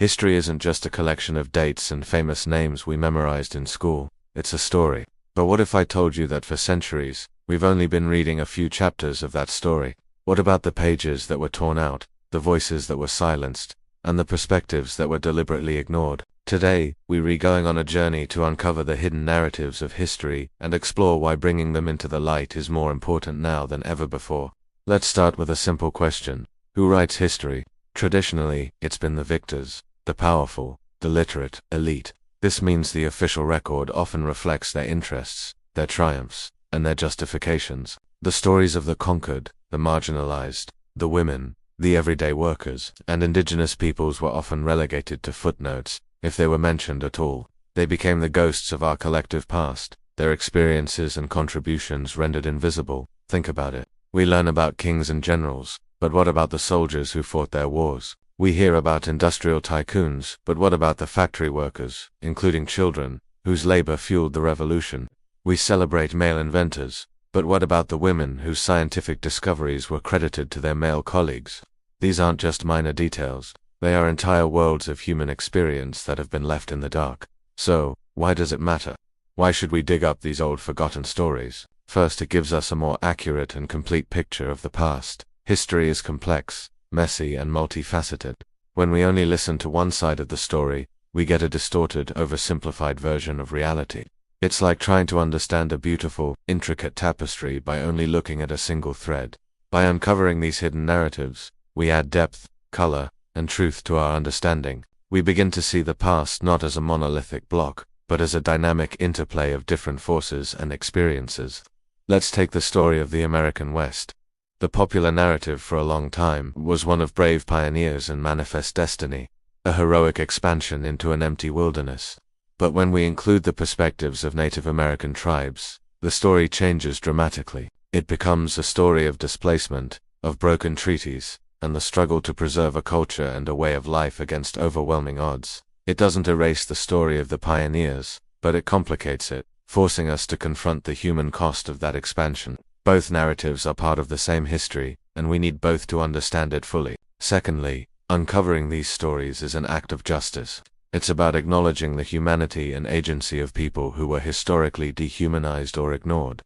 History isn't just a collection of dates and famous names we memorized in school, it's a story. But what if I told you that for centuries, we've only been reading a few chapters of that story? What about the pages that were torn out, the voices that were silenced, and the perspectives that were deliberately ignored? Today, we're going on a journey to uncover the hidden narratives of history and explore why bringing them into the light is more important now than ever before. Let's start with a simple question. Who writes history? Traditionally, it's been the victors, the powerful, the literate, elite. This means the official record often reflects their interests, their triumphs, and their justifications. The stories of the conquered, the marginalized, the women, the everyday workers, and indigenous peoples were often relegated to footnotes, if they were mentioned at all. They became the ghosts of our collective past, their experiences and contributions rendered invisible. Think about it. We learn about kings and generals, but what about the soldiers who fought their wars? We hear about industrial tycoons, but what about the factory workers, including children, whose labor fueled the revolution? We celebrate male inventors, but what about the women whose scientific discoveries were credited to their male colleagues? These aren't just minor details. They are entire worlds of human experience that have been left in the dark. So, why does it matter? Why should we dig up these old forgotten stories? First, it gives us a more accurate and complete picture of the past. History is complex, messy, and multifaceted. When we only listen to one side of the story, we get a distorted, oversimplified version of reality. It's like trying to understand a beautiful, intricate tapestry by only looking at a single thread. By uncovering these hidden narratives, we add depth, color, and truth to our understanding. We begin to see the past not as a monolithic block, but as a dynamic interplay of different forces and experiences. Let's take the story of the American West. The popular narrative for a long time was one of brave pioneers and manifest destiny, a heroic expansion into an empty wilderness. But when we include the perspectives of Native American tribes, the story changes dramatically. It becomes a story of displacement, of broken treaties, and the struggle to preserve a culture and a way of life against overwhelming odds. It doesn't erase the story of the pioneers, but it complicates it, forcing us to confront the human cost of that expansion. Both narratives are part of the same history, and we need both to understand it fully. Secondly, uncovering these stories is an act of justice. It's about acknowledging the humanity and agency of people who were historically dehumanized or ignored.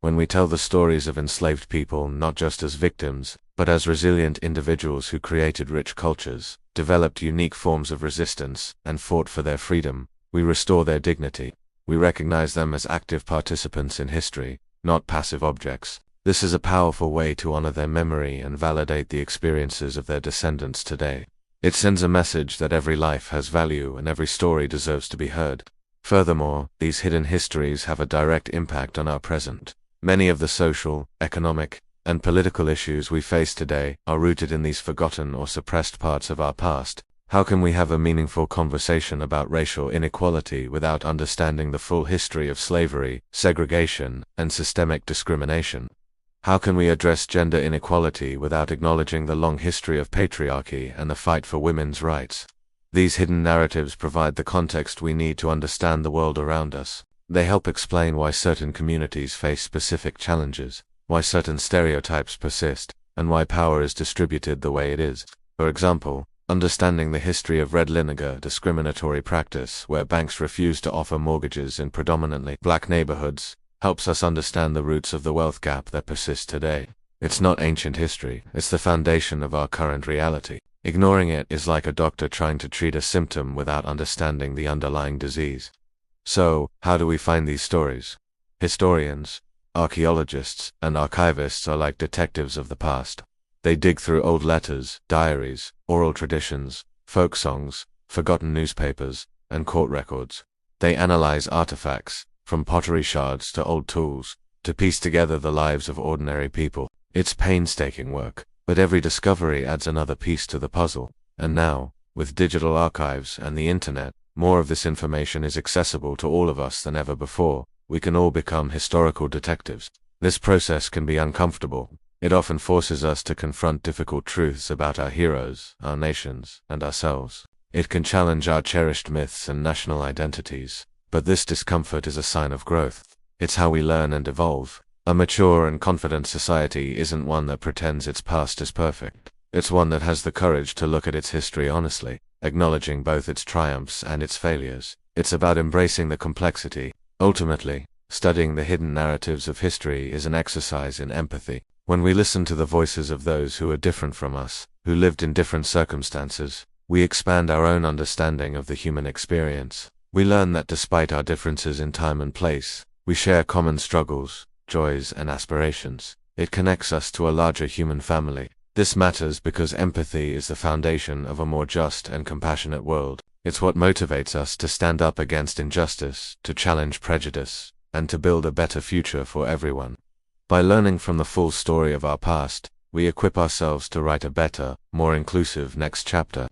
When we tell the stories of enslaved people not just as victims, but as resilient individuals who created rich cultures, developed unique forms of resistance, and fought for their freedom, we restore their dignity. We recognize them as active participants in history, not passive objects. This is a powerful way to honor their memory and validate the experiences of their descendants today. It sends a message that every life has value and every story deserves to be heard. Furthermore, these hidden histories have a direct impact on our present. Many of the social, economic, and political issues we face today are rooted in these forgotten or suppressed parts of our past. How can we have a meaningful conversation about racial inequality without understanding the full history of slavery, segregation, and systemic discrimination? How can we address gender inequality without acknowledging the long history of patriarchy and the fight for women's rights? These hidden narratives provide the context we need to understand the world around us. They help explain why certain communities face specific challenges, why certain stereotypes persist, and why power is distributed the way it is. For example, understanding the history of red linegar discriminatory practice where banks refuse to offer mortgages in predominantly black neighborhoods helps us understand the roots of the wealth gap that persists today. It's not ancient history, it's the foundation of our current reality. Ignoring it is like a doctor trying to treat a symptom without understanding the underlying disease. So, how do we find these stories? Historians, archaeologists, and archivists are like detectives of the past. They dig through old letters, diaries, oral traditions, folk songs, forgotten newspapers, and court records. They analyze artifacts, from pottery shards to old tools, to piece together the lives of ordinary people. It's painstaking work, but every discovery adds another piece to the puzzle. And now, with digital archives and the internet, more of this information is accessible to all of us than ever before. We can all become historical detectives. This process can be uncomfortable. It often forces us to confront difficult truths about our heroes, our nations, and ourselves. It can challenge our cherished myths and national identities. But this discomfort is a sign of growth. It's how we learn and evolve. A mature and confident society isn't one that pretends its past is perfect. It's one that has the courage to look at its history honestly. acknowledging both its triumphs and its failures. It's about embracing the complexity. Ultimately, studying the hidden narratives of history is an exercise in empathy. When we listen to the voices of those who are different from us, who lived in different circumstances, we expand our own understanding of the human experience. We learn that despite our differences in time and place, we share common struggles, joys, and aspirations. It connects us to a larger human family. This matters because empathy is the foundation of a more just and compassionate world. It's what motivates us to stand up against injustice, to challenge prejudice, and to build a better future for everyone. By learning from the full story of our past, we equip ourselves to write a better, more inclusive next chapter.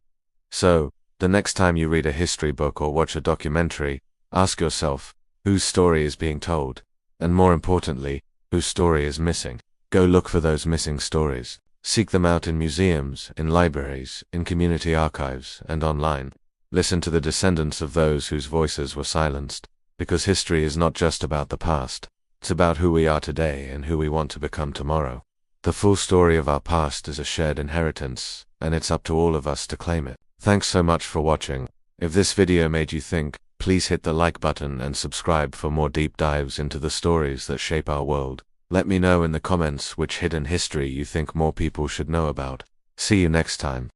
So, the next time you read a history book or watch a documentary, ask yourself, whose story is being told? And more importantly, whose story is missing? Go look for those missing stories. Seek them out in museums, in libraries, in community archives, and online. Listen to the descendants of those whose voices were silenced, because history is not just about the past. It's about who we are today and who we want to become tomorrow. The full story of our past is a shared inheritance, and it's up to all of us to claim it. Thanks so much for watching. If this video made you think, please hit the like button and subscribe for more deep dives into the stories that shape our world. Let me know in the comments which hidden history you think more people should know about. See you next time.